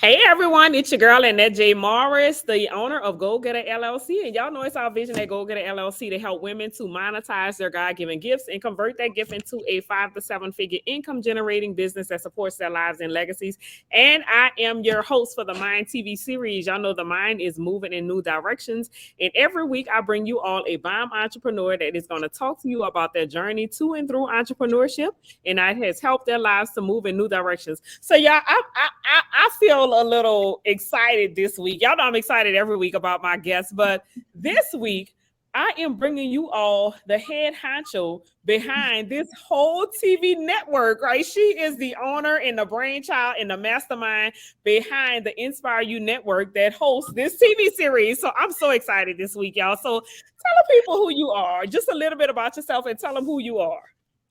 Hey everyone, it's your girl Annette J. Morris, the owner of Go Getter LLC. And y'all know it's our vision at Go Getter LLC to help women to monetize their God-given gifts and convert that gift into a 5 to 7 figure income generating business that supports their lives and legacies. And I am your host for the Mind TV series. Y'all know the mind is moving in new directions. And every week I bring you all a bomb entrepreneur that is going to talk to you about their journey to and through entrepreneurship, and that has helped their lives to move in new directions. So y'all, I feel a little excited this week. Y'all know I'm excited every week about my guests, but this week I am bringing you all the head honcho behind this whole TV network, right? She is the owner and the brainchild and the mastermind behind the Inspire You Network that hosts this TV series. So I'm so excited this week, y'all. So tell the people who you are, just a little bit about yourself and tell them who you are.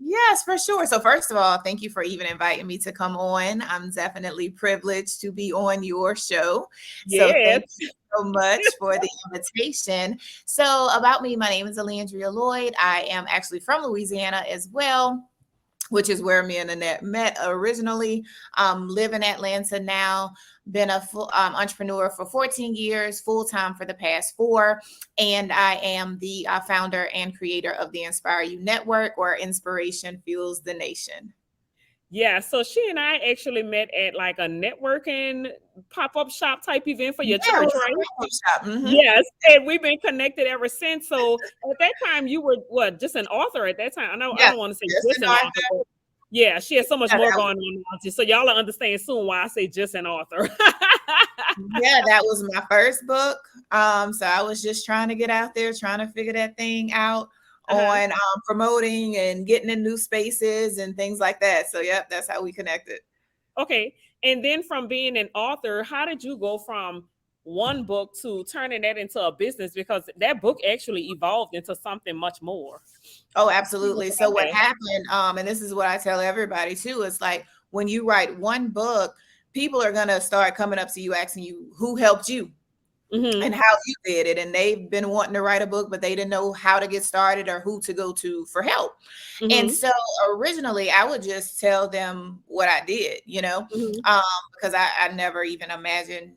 Yes, for sure. So first of all, thank you for even inviting me to come on. I'm definitely privileged to be on your show. So Yes. thank you so much for the invitation. So about me, my name is Alandria Lloyd. I am actually from Louisiana as well, which is where me and Annette met originally. Live in Atlanta now. Been a full entrepreneur for 14 years, full-time for the past 4. And I am the founder and creator of the Inspire You Network, where inspiration fuels the nation. Yeah, so she and I actually met at like a networking pop-up shop type event for your Yeah, church, right? shop. Mm-hmm. Yes, and we've been connected ever since. So at that time, you were what, just an author at that time? I know I Yeah, don't want to say just just an an author, but yeah, she has so much yeah, more going on now. So y'all will understand soon why I say just an author. yeah, that was my first book. So I was just trying to get out there, trying to figure that thing out on promoting and getting in new spaces and things like that. So yep, that's how we connected. Okay, and then from being an author, how did you go from one book to turning that into a business? Because that book actually evolved into something much more. Oh, absolutely. So what Okay. happened, and this is what I tell everybody too, it's like when you write one book, people are gonna start coming up to you asking you who helped you Mm-hmm. and how you did it. And they've been wanting to write a book, but they didn't know how to get started or who to go to for help. And Mm-hmm. so originally I would just tell them what I did, Mm-hmm. because I never even imagined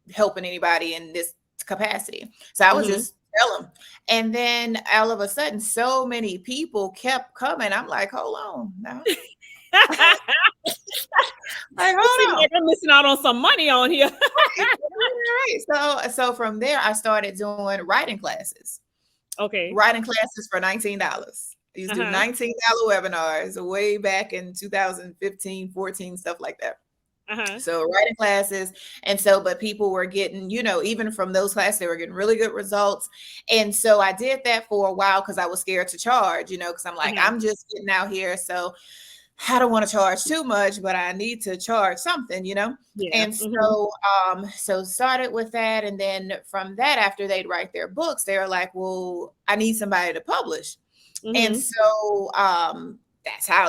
helping anybody in this capacity. So I would Mm-hmm. just tell them. And then all of a sudden, so many people kept coming. I'm like, hold on now. Like, It seems hold on. like I'm missing out on some money on here. Right. So from there, I started doing writing classes. Okay. Writing classes for $19. I used to do Uh-huh. $19 webinars way back in 2015, 14, stuff like that. Uh-huh. So writing classes. And so, but people were getting, even from those classes, they were getting really good results. And so I did that for a while because I was scared to charge, because I'm like, Uh-huh. I'm just getting out here. So I don't want to charge too much, but I need to charge something. Yeah. And Mm-hmm. so started with that. And then from that, after they'd write their books, they were like, well, I need somebody to publish. And Mm-hmm. so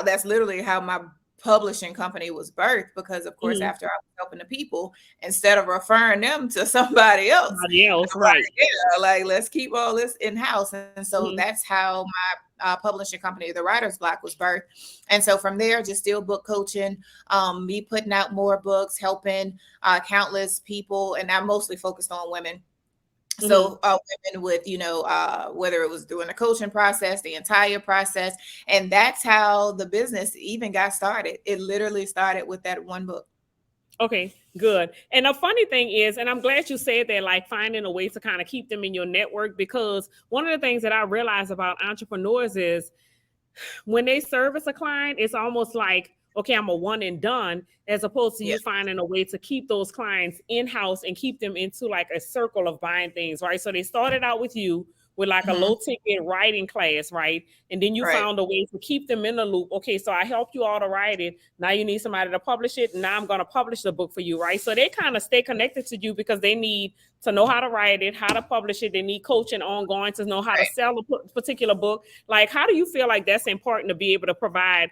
that's literally how my publishing company was birthed, because of course, Mm-hmm. after I was helping the people, instead of referring them to somebody else, Somebody else, I'm right. like, yeah, like, let's keep all this in-house. And so Mm-hmm. that's how my publishing company, The Writer's Block, was birthed. And so from there, just still book coaching, me putting out more books, helping countless people. And I'm mostly focused on women. Mm-hmm. So women with, whether it was doing the coaching process, the entire process. And that's how the business even got started. It literally started with that one book. Okay, good. And the funny thing is, and I'm glad you said that, like finding a way to kind of keep them in your network, because one of the things that I realize about entrepreneurs is when they service a client, it's almost like, okay, I'm a one and done, as opposed to Yeah. you finding a way to keep those clients in-house and keep them into like a circle of buying things, right? So they started out with you with like a Mhm. low ticket writing class, right? And then you Right. found a way to keep them in the loop. Okay, so I helped you all to write it. Now you need somebody to publish it. Now I'm going to publish the book for you, right? So they kind of stay connected to you because they need to know how to write it, how to publish it. They need coaching ongoing to know how to Right. sell a particular book. Like, how do you feel like that's important to be able to provide,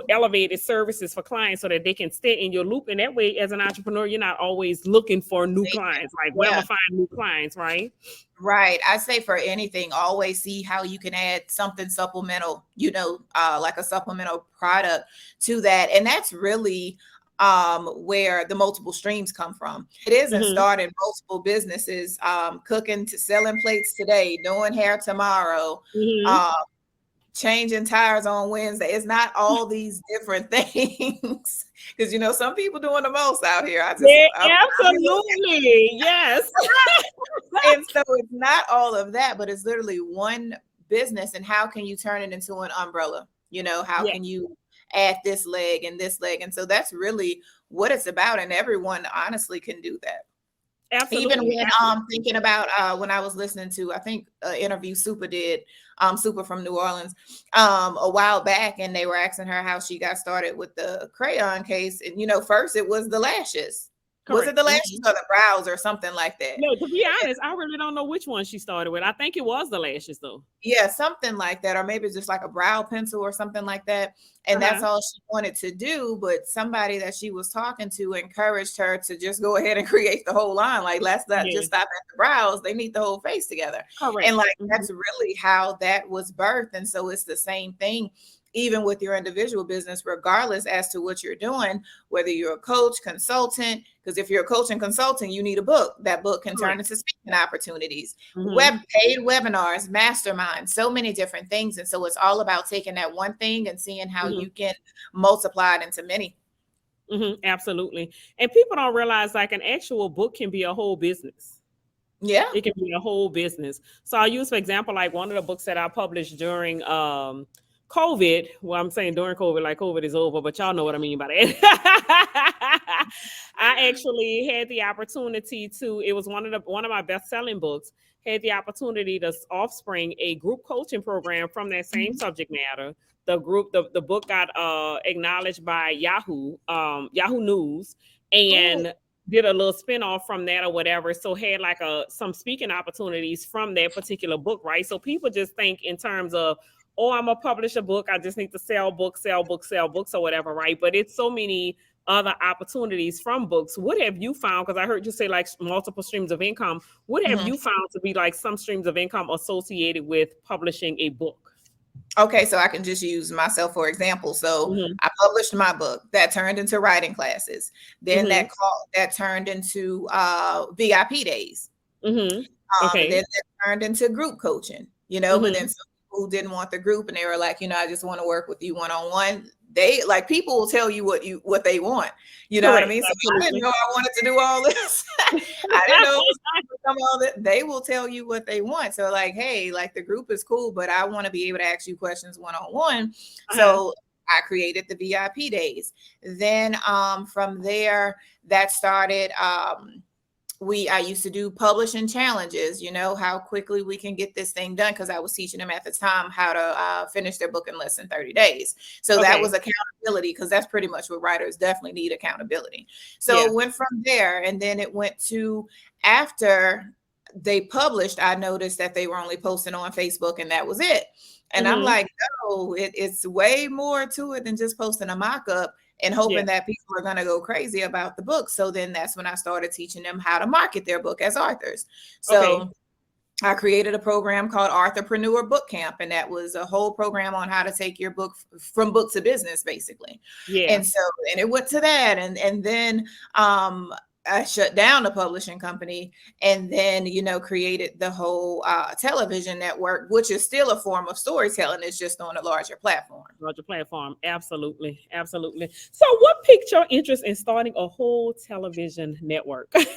elevated services for clients so that they can stay in your loop? And that way, as an entrepreneur, you're not always looking for new clients. Like, where am Yeah. I finding new clients, right? Right. I say for anything, always see how you can add something supplemental, like a supplemental product to that. And that's really where the multiple streams come from. It isn't Mm-hmm. starting multiple businesses, cooking to selling plates today, doing hair tomorrow, Mm-hmm. um, changing tires on Wednesday. It's not all these different things because some people doing the most out here. Yeah, I'll be looking. absolutely. Yes. And so it's not all of that, but it's literally one business. And how can you turn it into an umbrella? How Yeah, can you add this leg and this leg? And so that's really what it's about. And everyone honestly can do that. Even absolutely. when Absolutely. thinking about when I was listening to, I think interview Super did, Super from New Orleans, a while back, and they were asking her how she got started with the crayon case. And first it was the lashes. Was it Correct. the Mm-hmm. lashes or the brows or something like that? No, to be honest, I really don't know which one she started with. I think it was the lashes though. Yeah, something like that, or maybe it's just like a brow pencil or something like that. And that's Uh-huh. all she wanted to do. But somebody that she was talking to encouraged her to just go ahead and create the whole line. Like, let's not Yeah. just stop at the brows. They need the whole face together. And Correct. like, Mm-hmm. that's really how that was birthed. And so it's the same thing, even with your individual business, regardless as to what you're doing, whether you're a coach, consultant, because if you're a coach and consultant, you need a book. That book can turn Correct. into speaking opportunities, Mm-hmm. paid webinars, masterminds, so many different things. And so it's all about taking that one thing and seeing how Mm-hmm. you can multiply it into many. Mm-hmm. Absolutely. And people don't realize like an actual book can be a whole business. Yeah. It can be a whole business. So I'll use, for example, like one of the books that I published during COVID. Well, I'm saying during COVID, like COVID is over, but y'all know what I mean by that. I actually had the opportunity to, it was one of my best-selling books, had the opportunity to offspring a group coaching program from that same subject matter. The book got acknowledged by Yahoo News, Oh, and did a little spin-off from that or whatever. So had like some speaking opportunities from that particular book, right? So people just think in terms of, oh, I'm gonna publish a book, I just need to sell books, sell books or whatever, right? But it's so many other opportunities from books. What have you found? Because I heard you say like multiple streams of income. What have mhm. you found to be like some streams of income associated with publishing a book? Okay, so I can just use myself for example. So Mm-hmm. I published my book that turned into writing classes. Then Mm-hmm. that turned into VIP days. Mm-hmm. And Okay. then that turned into group coaching, but then Mm-hmm. some people who didn't want the group and they were like, I just want to work with you one-on-one. They like people will tell you what they want. You know what I Correct. mean? So I didn't Absolutely. know I wanted to do all this. I didn't know it was gonna become all that. They will tell you what they want. So like, hey, like the group is cool, but I want to be able to ask you questions one-on-one. Uh-huh. So I created the VIP days. Then from there, that started I used to do publishing challenges, how quickly we can get this thing done. Cause I was teaching them at the time how to finish their book in less than 30 days. So that Okay. was accountability. Cause that's pretty much what writers definitely need, accountability. So Yeah. it went from there. And then it went to after they published, I noticed that they were only posting on Facebook and that was it. And I'm Mm-hmm. like, no, it's way more to it than just posting a mock-up and Yeah. hoping that people are going to go crazy about the book. So then that's when I started teaching them how to market their book as authors. Okay. So I created a program called Entrepreneur Boot Camp, and that was a whole program on how to take your book from book to business, basically. Yeah. And so, and it went to that, and then I shut down the publishing company, and then created the whole television network, which is still a form of storytelling. It's just on a larger platform. Larger platform. Absolutely. Absolutely. So what piqued your interest in starting a whole television network? Honestly,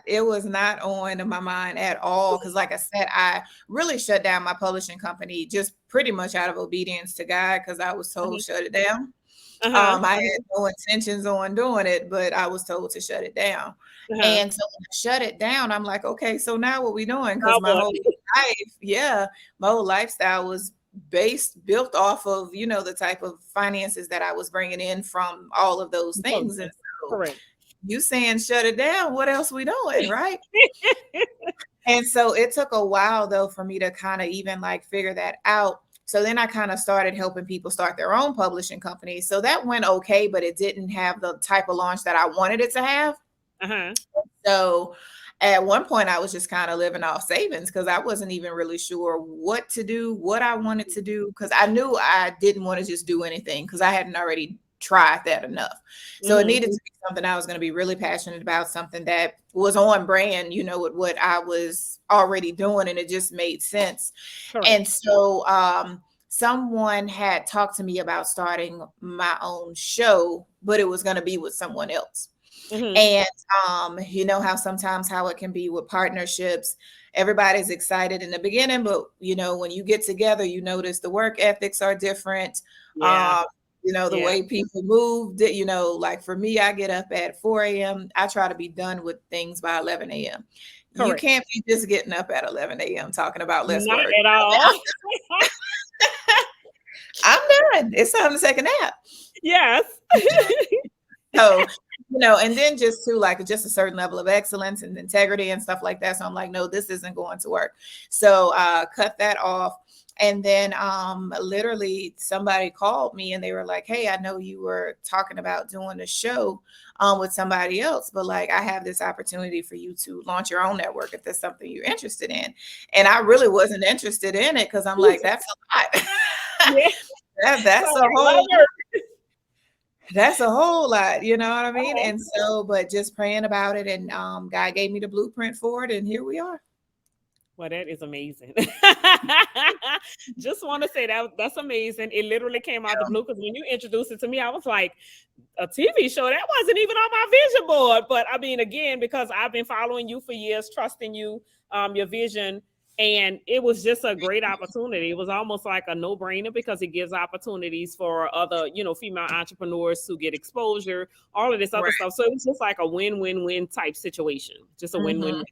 it was not on my mind at all. Cause like I said, I really shut down my publishing company just pretty much out of obedience to God. Cause I was told Uh-huh. shut it down. Uh-huh. I had no intentions on doing it, but I was told to shut it down. Uh-huh. And so when I shut it down, I'm like, okay, so now what we doing? Cause Oh my boy. whole life, yeah, my whole lifestyle was built off of, the type of finances that I was bringing in from all of those things. And Publishing. so Correct. you saying shut it down, what else we doing, right? And so it took a while though for me to kind of even like figure that out. So then I kind of started helping people start their own publishing companies. So that went okay, but it didn't have the type of launch that I wanted it to have. Uh-huh. So at one point I was just kind of living off savings because I wasn't even really sure what to do, what I wanted to do, because I knew I didn't want to just do anything because I hadn't already tried that enough. So it needed to be something I was going to be really passionate about, something that was on brand, you know, with what I was already doing, and it just made sense. Correct. And so someone had talked to me about starting my own show, but it was going to be with someone else. And you know how sometimes how it can be with partnerships, everybody's excited in the beginning, but you know, when you get together, you notice the work ethics are different. Yeah. You know, the way people move, you know, like for me, I get up at 4 a.m. I try to be done with things by 11 a.m. You Correct. can't be just getting up at 11 a.m. talking about less Not work. at all. I'm done. It's time to take a nap. Yes. So, you know, and then just to like just a certain level of excellence and integrity and stuff like that. So I'm like, no, this isn't going to work. So cut that off. And then literally somebody called me and they were like, hey, I know you were talking about doing a show with somebody else, but like I have this opportunity for you to launch your own network if there's something you're interested in. And I really wasn't interested in it because I'm like, that's a lot. That's a whole lot, you know what I mean? And so, but just praying about it, and God gave me the blueprint for it, and here we are. Well, that is amazing. Just want to say that's amazing. It literally came out the blue, because when you introduced it to me, I was like, a TV show? That wasn't even on my vision board. But I mean, again, because I've been following you for years, trusting you, your vision, and it was just a great opportunity. It was almost like a no-brainer because it gives opportunities for other, you know, female entrepreneurs to get exposure, all of this other stuff. So it was just like a win-win-win type situation, just a win-win.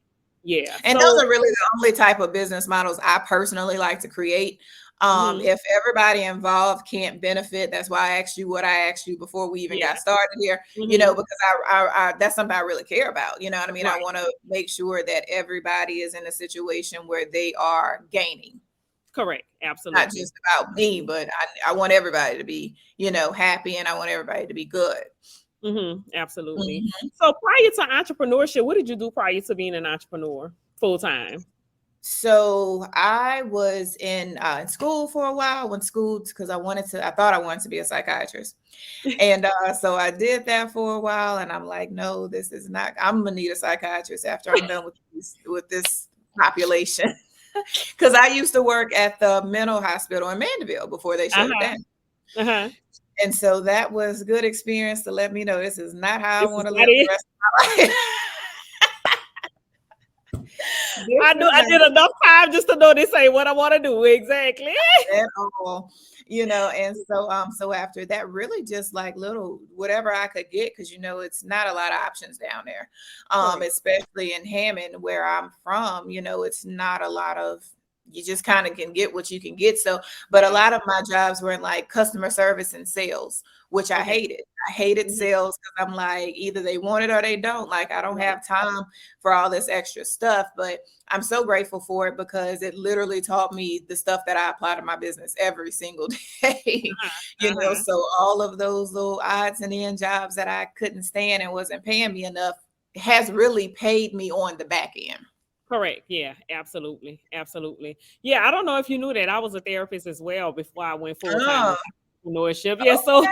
Yeah. And those are really the only type of business models I personally like to create. If everybody involved can't benefit, that's why I asked you what I asked you before we even got started here, you know, because I that's something I really care about. You know what I mean? I want to make sure that everybody is in a situation where they are gaining. Correct. Absolutely. Not just about me, but I want everybody to be, you know, happy, and I want everybody to be good. Absolutely. So prior to entrepreneurship, what did you do prior to being an entrepreneur full time? So I was in school for a while, because I thought I wanted to be a psychiatrist. And so I did that for a while, and I'm like, no, this is not, I'm gonna need a psychiatrist after I'm done with this population. Because I used to work at the mental hospital in Mandeville before they shut it down. And so that was a good experience to let me know this is not how I want to live the rest of my life. I did enough time just to know this ain't what I want to do. Exactly. At all, you know, and so after that, really just like little whatever I could get, because you know it's not a lot of options down there, especially in Hammond where I'm from. You know, it's not a lot of, you just kind of can get what you can get. So, but a lot of my jobs were in like customer service and sales, which I hated. I hated sales because I'm like, either they want it or they don't. Like, I don't have time for all this extra stuff, but I'm so grateful for it because it literally taught me the stuff that I apply to my business every single day. You know, so all of those little odds and end jobs that I couldn't stand and wasn't paying me enough has really paid me on the back end. Correct. Yeah, absolutely. Absolutely. Yeah, I don't know if you knew that I was a therapist as well before I went full time entrepreneurship. Yeah, so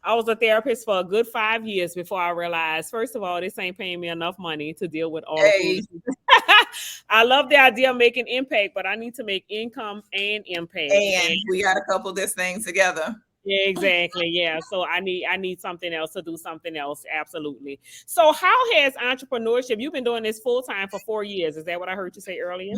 I was a therapist for a good 5 years before I realized, first of all, this ain't paying me enough money to deal with all I love the idea of making impact, but I need to make income and impact. And we got to couple this thing together. Yeah, exactly. Yeah. So I need something else to do something else. Absolutely. So how has entrepreneurship, you've been doing this full time for 4 years. Is that what I heard you say earlier?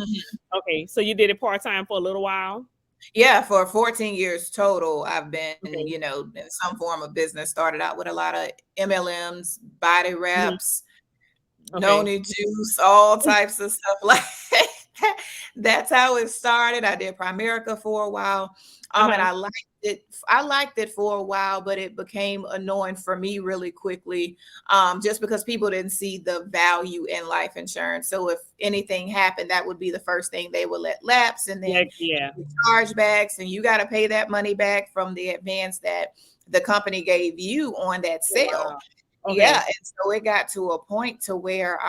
Okay. So you did it part time for a little while? Yeah, for 14 years total, I've been, you know, in some form of business. Started out with a lot of MLMs, body wraps, noni juice, all types of stuff like that. That's how it started. I did Primerica for a while. And I liked it. I liked it for a while, but it became annoying for me really quickly, just because people didn't see the value in life insurance. So if anything happened, that would be the first thing they would let lapse, and then chargebacks, and you got to pay that money back from the advance that the company gave you on that sale. Yeah, and so it got to a point to where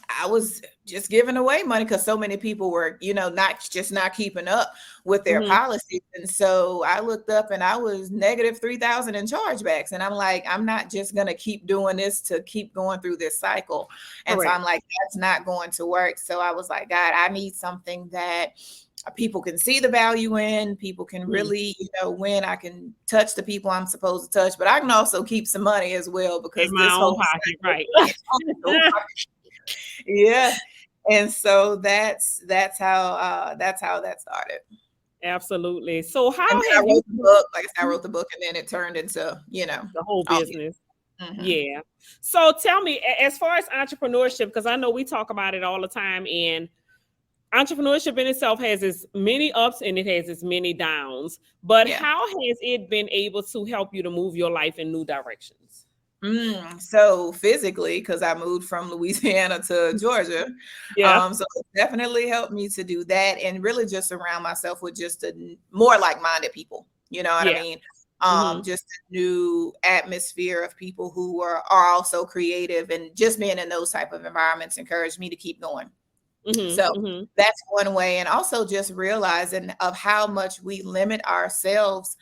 I was just giving away money because so many people were, not keeping up with their Mm-hmm. policies. And so I looked up and I was negative 3,000 in chargebacks. And I'm like, I'm not just going to keep doing this to keep going through this cycle. And so Correct. I'm like, that's not going to work. So I was like, God, I need something that people can see the value in, people can really, when I can touch the people I'm supposed to touch, but I can also keep some money as well In because my this own whole pocket, right? yeah. And so that's how that started. Absolutely. So how And then I have you wrote the book. Like I said, I wrote the book, and then it turned into, the whole all business? Mhm. Yeah. So tell me, as far as entrepreneurship, because I know we talk about it all the time, and entrepreneurship in itself has its many ups and it has its many downs. But Yeah. how has it been able to help you to move your life in new directions? So physically, because I moved from Louisiana to Georgia, Yeah. so it definitely helped me to do that and really just surround myself with just more like-minded people. You know what I Yeah. mean? Mm-hmm. Just a new atmosphere of people who are also creative, and just being in those type of environments encouraged me to keep going. So Mm-hmm. Mm-hmm. that's one way. And also just realizing of how much we limit ourselves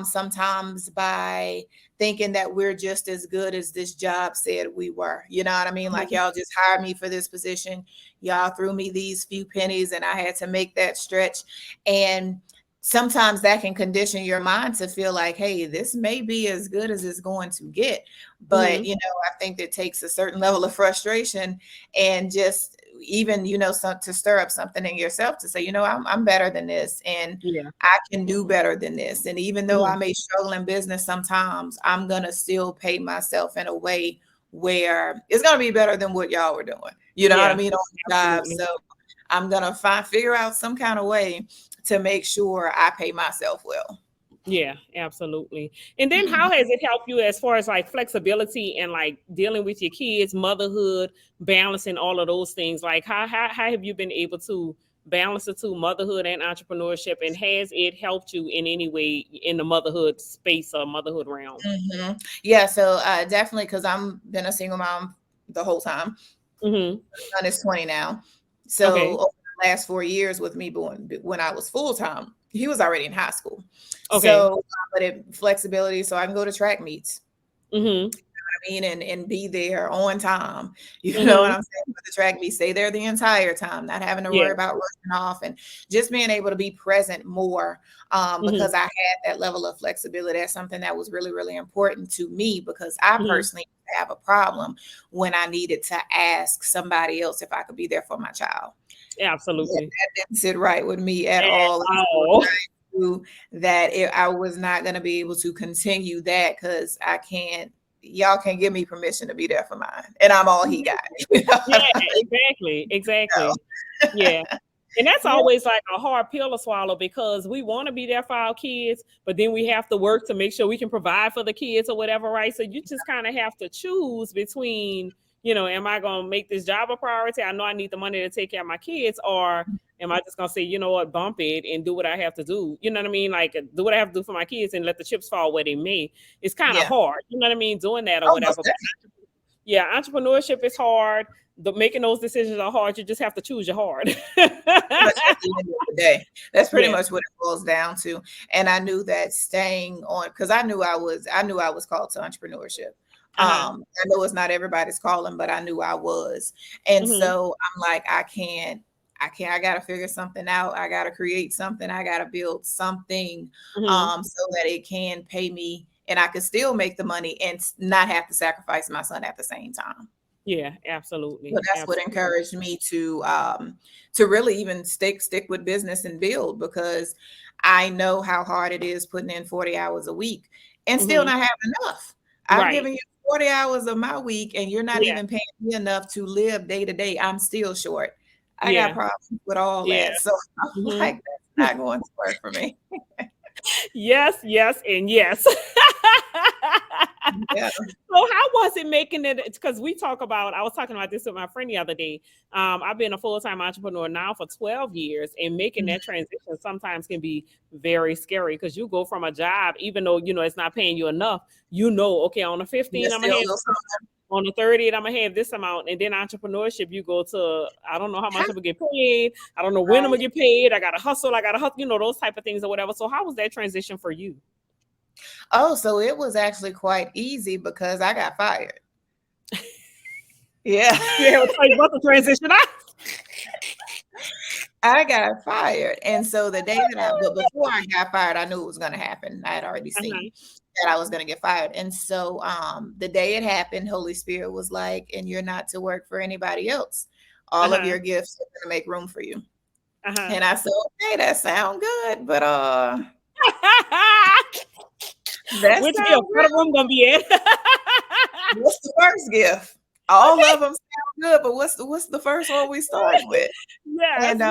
sometimes by thinking that we're just as good as this job said we were. You know what I mean? Like, y'all just hired me for this position. Y'all threw me these few pennies and I had to make that stretch. And sometimes that can condition your mind to feel like, hey, this may be as good as it's going to get. But, Mm-hmm. I think that takes a certain level of frustration and just even, to stir up something in yourself to say, I'm better than this and Yeah. I can do better than this. And even though Mm-hmm. I may struggle in business sometimes, I'm going to still pay myself in a way where it's going to be better than what y'all were doing. You know what I Yeah. mean? On the job. Absolutely. So I'm going to figure out some kind of way to make sure I pay myself well. Yeah, absolutely. And then Mhm. how has it helped you as far as like flexibility and like dealing with your kids, motherhood, balancing all of those things? Like how have you been able to balance the two, motherhood and entrepreneurship? And has it helped you in any way in the motherhood space or motherhood realm? Yeah, so definitely, because I'm been a single mom the whole time. Mm-hmm. My son is 20 now. So Okay. over the last 4 years with me born when I was full time, he was already in high school. Okay. So, but flexibility, so I can go to track meets. Mm-hmm. I mean, and be there on time. You know what Mm-hmm. I'm saying? For the track meet, stay there the entire time, not having to Yeah. worry about rushing off, and just being able to be present more Mm-hmm. because I had that level of flexibility. That's something that was really, really important to me because I Mm-hmm. personally have a problem when I needed to ask somebody else if I could be there for my child. Absolutely. That didn't sit right with me at At all. And so all. I knew that I was not going to be able to continue that because y'all can't give me permission to be there for mine. And I'm all he got. You know Yeah, what I mean? exactly. So, Exactly. Yeah. And that's yeah. always like a hard pill to swallow because we want to be there for our kids, but then we have to work to make sure we can provide for the kids or whatever, right? So you just kind of have to choose between, am I going to make this job a priority? I know I need the money to take care of my kids, or am I just going to say, you know what, bump it and do what I have to do? You know what I mean? Like do what I have to do for my kids and let the chips fall where they may. It's kind of Yeah. hard, you know what I mean? Doing that or Oh, most whatever. But definitely. yeah, entrepreneurship is hard. Making those decisions are hard. You just have to choose your hard. Much at the end of the day. That's pretty Yeah. much what it boils down to. And I knew that staying on because I knew I was called to entrepreneurship. Uh-huh. I know it's not everybody's calling, but I knew I was. And Hmm. so I'm like, I gotta figure something out. I gotta create something. I gotta build something Hmm. so that it can pay me and I can still make the money and not have to sacrifice my son at the same time. Yeah, So absolutely. that's what Absolutely. encouraged me to really even stick with business and build because I know how hard it is putting in 40 hours a week and still Hmm. not having enough. I've Right. given you 40 hours of my week and you're not Yeah. even paying me enough to live day to day. I'm still short. I got Yeah. problems with all Yeah. that. So I'm Hmm. like, that's not going to work for me. Yes, yes, and yes. Yeah. So how was it making it? Because I was talking about this with my friend the other day. I've been a full-time entrepreneur now for 12 years, and making Mhm. that transition sometimes can be very scary because you go from a job, even though it's not paying you enough, okay, on the There's 15, I'm gonna still a have little something. on the 30th, I'm gonna have this amount. And then entrepreneurship, you go to, I don't know how much I'm gonna get paid. I don't know when I'm gonna get paid. I gotta hustle, those type of things or whatever. So how was that transition for you? Oh, so it was actually quite easy because I got fired. Yeah. Yeah, what's the transition? I got fired. And so the day but before I got fired, I knew it was going to happen. I had already seen that I was going to get fired. And so the day it happened, Holy Spirit was like, and you're not to work for anybody else. All of your gifts are going to make room for you. And I said, okay, that sounds good. But which gift? What room gonna be in? What's the first gift? All of them sound good, but what's the first one we started with? Yes, and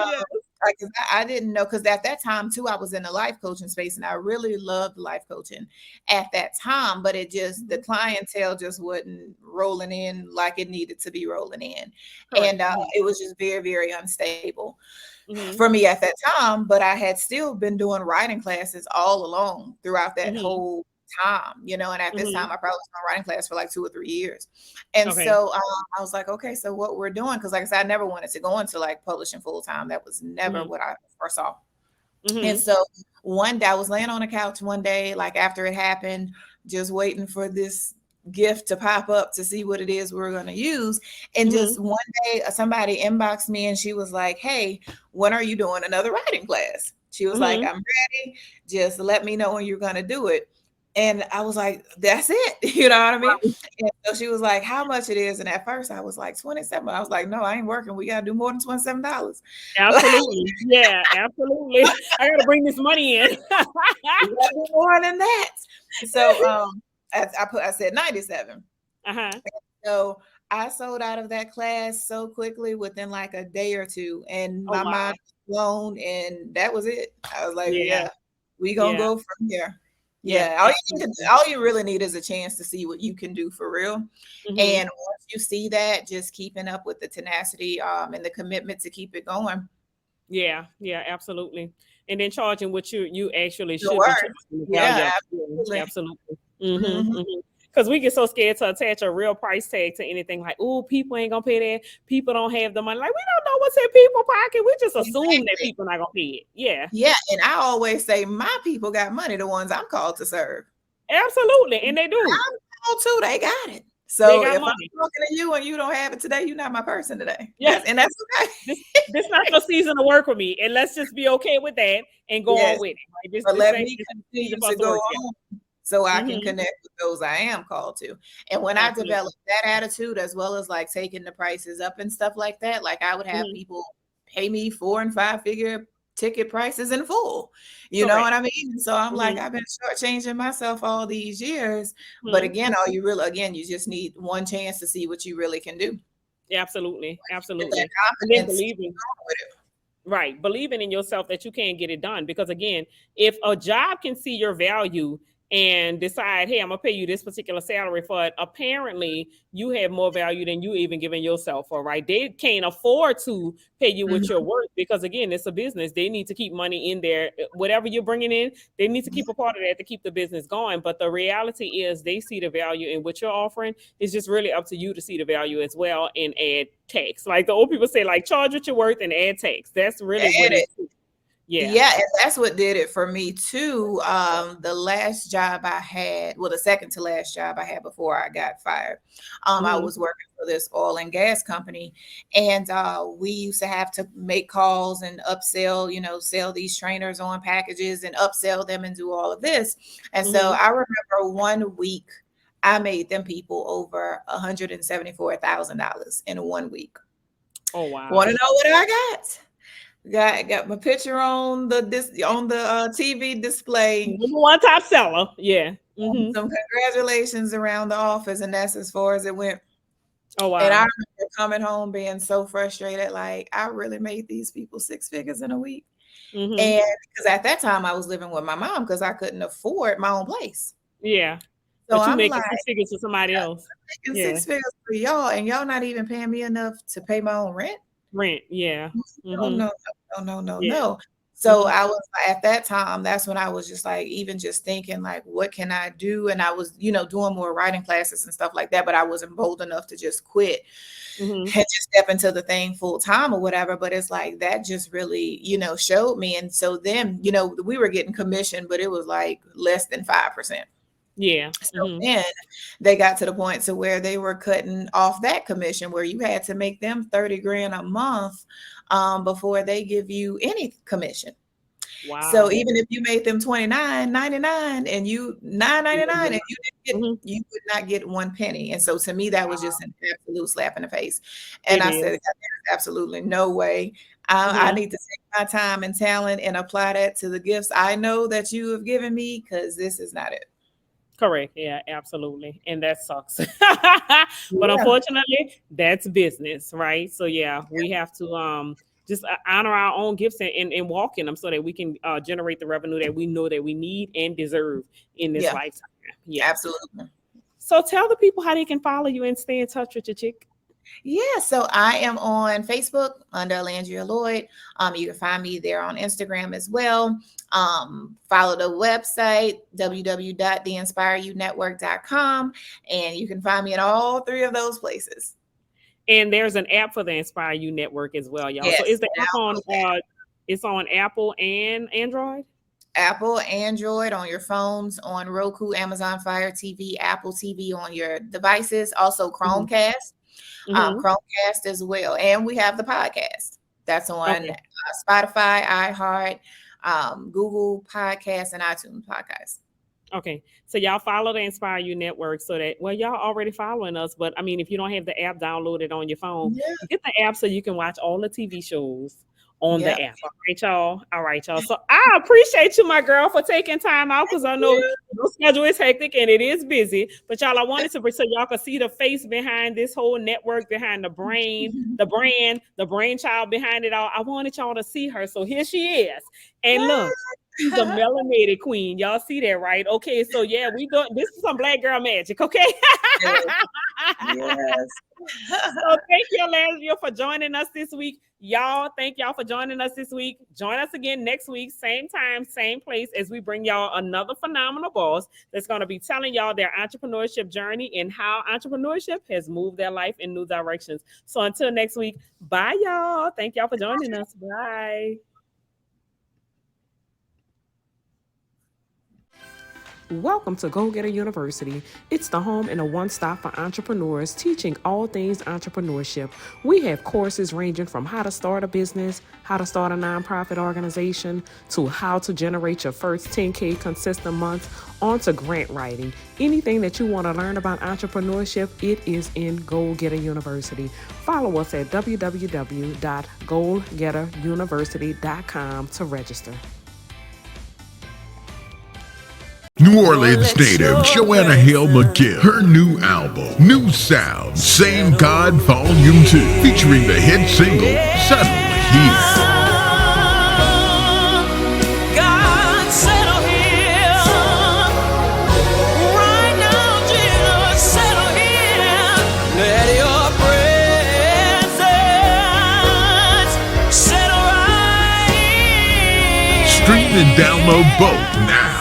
I didn't know, because at that time too, I was in the life coaching space, and I really loved life coaching at that time. But it just, the clientele just wasn't rolling in like it needed to be rolling in, and it was just very, very unstable for me at that time. But I had still been doing writing classes all along throughout that whole time, and at this time I probably was in writing class for like 2 or 3 years. And so I was like, okay, so what we're doing, because like I said, I never wanted to go into like publishing full time. That was never what I first saw. And so one day I was laying on the couch one day, like after it happened, just waiting for this gift to pop up to see what it is we're going to use. And just one day somebody inboxed me and she was like, hey, when are you doing another writing class? She was like, I'm ready. Just let me know when you're going to do it. And I was like, that's it. You know what I mean? And so she was like, how much it is? And at first I was like, 27. I was like, no, I ain't working. We got to do more than $27. Absolutely. Yeah, absolutely. I got to bring this money in. Do more than that. So I said 97. So I sold out of that class so quickly within like a day or two. And my mind was blown, and that was it. I was like, yeah, we going to go from here. Yeah, all you really need is a chance to see what you can do for real. And once you see that, just keeping up with the tenacity and the commitment to keep it going. Yeah, absolutely. And then charging what you actually should be. Absolutely. Because we get so scared to attach a real price tag to anything, like, oh, people ain't gonna pay that. People don't have the money. Like, we don't know what's in people's pocket. We just assume that people not gonna pay it. Yeah. And I always say my people got money, the ones I'm called to serve. Absolutely. And they do. I'm called too. They got it. So if money. I'm talking to you and you don't have it today, you're not my person today. Yeah. And that's okay. This not your season to work with me. And let's just be okay with that and go on with it. Right? Let me continue to go on. So I can connect with those I am called to. And when I developed that attitude, as well as like taking the prices up and stuff like that, like I would have people pay me 4 and 5 figure ticket prices in full. You know what I mean? So I'm like, I've been shortchanging myself all these years. But again, you just need one chance to see what you really can do. Absolutely. And then believing. Right. Believing in yourself that you can get it done. Because again, if a job can see your value and decide, hey, I'm gonna pay you this particular salary for it, apparently you have more value than you even giving yourself for, right? They can't afford to pay you what you're worth, because again, it's a business. They need to keep money in there. Whatever you're bringing in, they need to keep a part of that to keep the business going. But the reality is they see the value in what you're offering. It's just really up to you to see the value as well and add tax. Like the old people say, like, charge what you're worth and add tax. That's really what it is. Yeah, and that's what did it for me too. The last job I had, the second to last job I had before I got fired, I was working for this oil and gas company, and we used to have to make calls and upsell, sell these trainers on packages and upsell them and do all of this. And so I remember one week I made them people over $174,000 in 1 week. Oh wow! Want to know what I got? Got my picture on the TV display. One top seller. Yeah. Some congratulations around the office, and that's as far as it went. Oh wow! And I remember coming home being so frustrated, like I really made these people 6 figures in a week. And because at that time I was living with my mom because I couldn't afford my own place. Yeah. So but you I'm making like, 6 figures for somebody else. I'm making 6 figures for y'all, and y'all not even paying me enough to pay my own rent. Yeah. No. So I was at that time, that's when I was just like, even just thinking like, what can I do? And I was, doing more writing classes and stuff like that, but I wasn't bold enough to just quit and just step into the thing full time or whatever. But it's like, that just really, showed me. And so then, we were getting commission, but it was like less than 5%. Yeah. So then they got to the point to where they were cutting off that commission, where you had to make them 30 grand a month before they give you any commission. Wow. So even if you made them $29.99 and you $9.99 and you would not get 1 penny. And so to me, that was just an absolute slap in the face. And I said, there's absolutely no way. I need to take my time and talent and apply that to the gifts I know that you have given me, because this is not it. Correct. Yeah, absolutely. And that sucks. But unfortunately, that's business, right? So yeah, we have to just honor our own gifts and walk in them so that we can generate the revenue that we know that we need and deserve in this lifetime. Yeah, absolutely. So tell the people how they can follow you and stay in touch with your chick. Yeah, so I am on Facebook under Alandria Lloyd. You can find me there on Instagram as well. Follow the website, www.theinspireyounetwork.com, and you can find me in all 3 of those places. And there's an app for the Inspire You Network as well, y'all. Yes, so is the app on it's on Apple and Android? Apple, Android on your phones, on Roku, Amazon Fire TV, Apple TV on your devices, also Chromecast. Chromecast as well. And we have the podcast that's on Spotify, iHeart, Google Podcasts, and iTunes Podcasts. Okay. So y'all follow the Inspire You Network so that, well, y'all already following us. But I mean, if you don't have the app downloaded on your phone, get the app so you can watch all the TV shows on the app. All right, y'all. So I appreciate you, my girl, for taking time out, because I know your schedule is hectic and it is busy. But y'all, I wanted to, so y'all can see the face behind this whole network, behind the brain, the brainchild behind it all. I wanted y'all to see her. So here she is. And look, she's a melanated queen. Y'all see that, right? Okay, so yeah, this is some black girl magic, okay? Yes. So thank you, Alandria, for joining us this week. Y'all, thank y'all for joining us this week. Join us again next week, same time, same place, as we bring y'all another phenomenal boss that's going to be telling y'all their entrepreneurship journey and how entrepreneurship has moved their life in new directions. So until next week, bye, y'all. Thank y'all for joining us. Bye. Welcome to Go Getter University. It's the home and a one-stop for entrepreneurs, teaching all things entrepreneurship. We have courses ranging from how to start a business, how to start a nonprofit organization, to how to generate your first 10K consistent month, on to grant writing. Anything that you want to learn about entrepreneurship, it is in Go Getter University. Follow us at www.goalgetteruniversity.com to register. New Orleans native Joanna Hale McGill, her new album, New Sound, Same God Volume 2, featuring the hit single, Suddenly Here. God, settle here. Right now, Jesus, settle here. Let your presence settle right here. Stream and download both now.